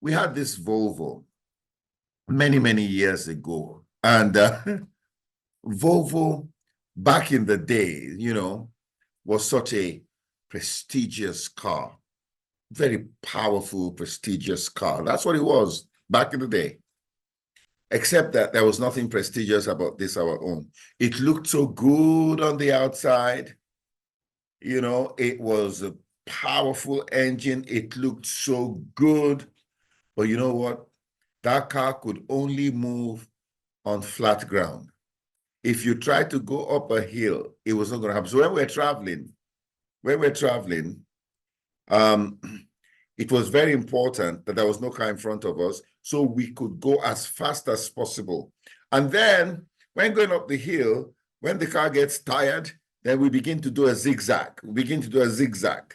we had this Volvo many, many years ago. And Volvo, back in the day, was such a prestigious car, very powerful, prestigious car. That's what it was back in the day. Except that there was nothing prestigious about this, our own. It looked so good on the outside. It was a powerful engine. It looked so good. But you know what? That car could only move on flat ground. If you try to go up a hill, it was not going to happen. So when we're traveling, it was very important that there was no car in front of us so we could go as fast as possible. And then when going up the hill, when the car gets tired, then we begin to do a zigzag. We begin to do a zigzag,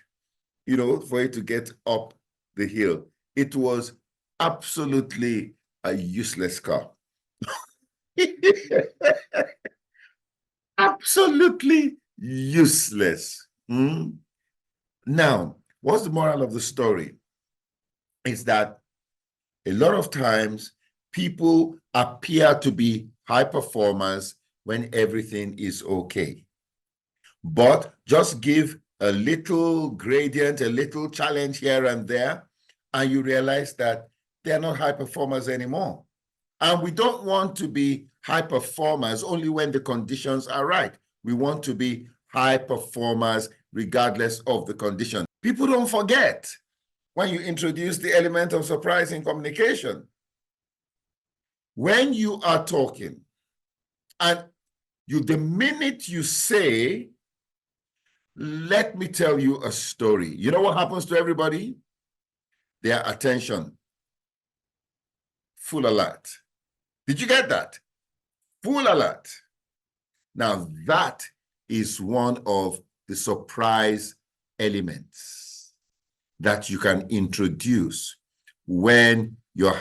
for it to get up the hill. It was absolutely a useless car. Absolutely useless. Now, what's the moral of the story? Is that a lot of times people appear to be high performers when everything is okay. But just give a little gradient, a little challenge here and there, and you realize that they're not high performers anymore. And we don't want to be high performers only when the conditions are right. We want to be high performers regardless of the condition. People don't forget when you introduce the element of surprise in communication. When you are talking, and the minute you say, let me tell you a story, you know what happens to everybody? Their attention, full alert. Did you get that? Full alert. Now, that is one of the surprise elements that you can introduce when you're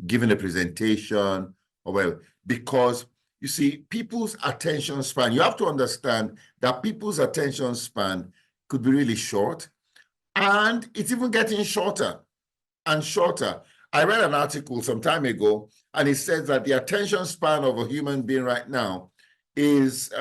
given a presentation, or well, because you see, people's attention span, you have to understand that people's attention span could be really short, and it's even getting shorter and shorter. I read an article some time ago, and it says that the attention span of a human being right now is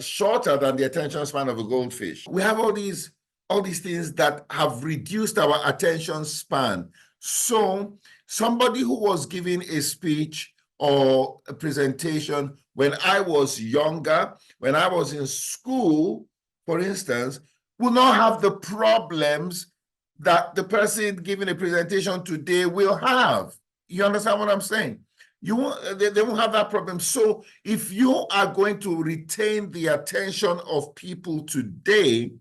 shorter than the attention span of a goldfish. We have all these things that have reduced our attention span. So somebody who was giving a speech or a presentation when I was younger, when I was in school, for instance, will not have the problems that the person giving a presentation today will have. You understand what I'm saying? They won't have that problem. So if you are going to retain the attention of people today,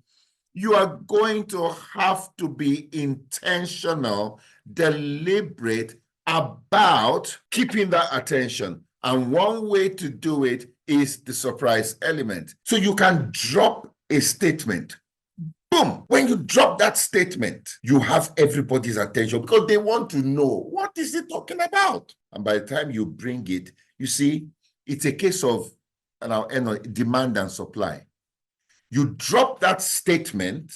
you are going to have to be intentional, deliberate about keeping that attention. And one way to do it is the surprise element. So you can drop a statement. Boom! When you drop that statement, you have everybody's attention because they want to know, what is he talking about? And by the time you bring it, you see, it's a case of demand and supply. You drop that statement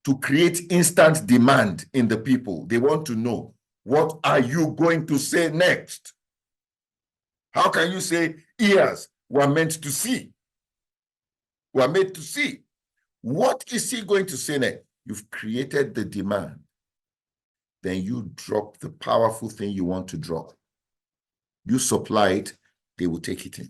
to create instant demand in the people. They want to know, what are you going to say next? How can you say ears were meant to see? Were made to see. What is he going to say next? You've created the demand. Then you drop the powerful thing you want to drop. You supply it, they will take it in.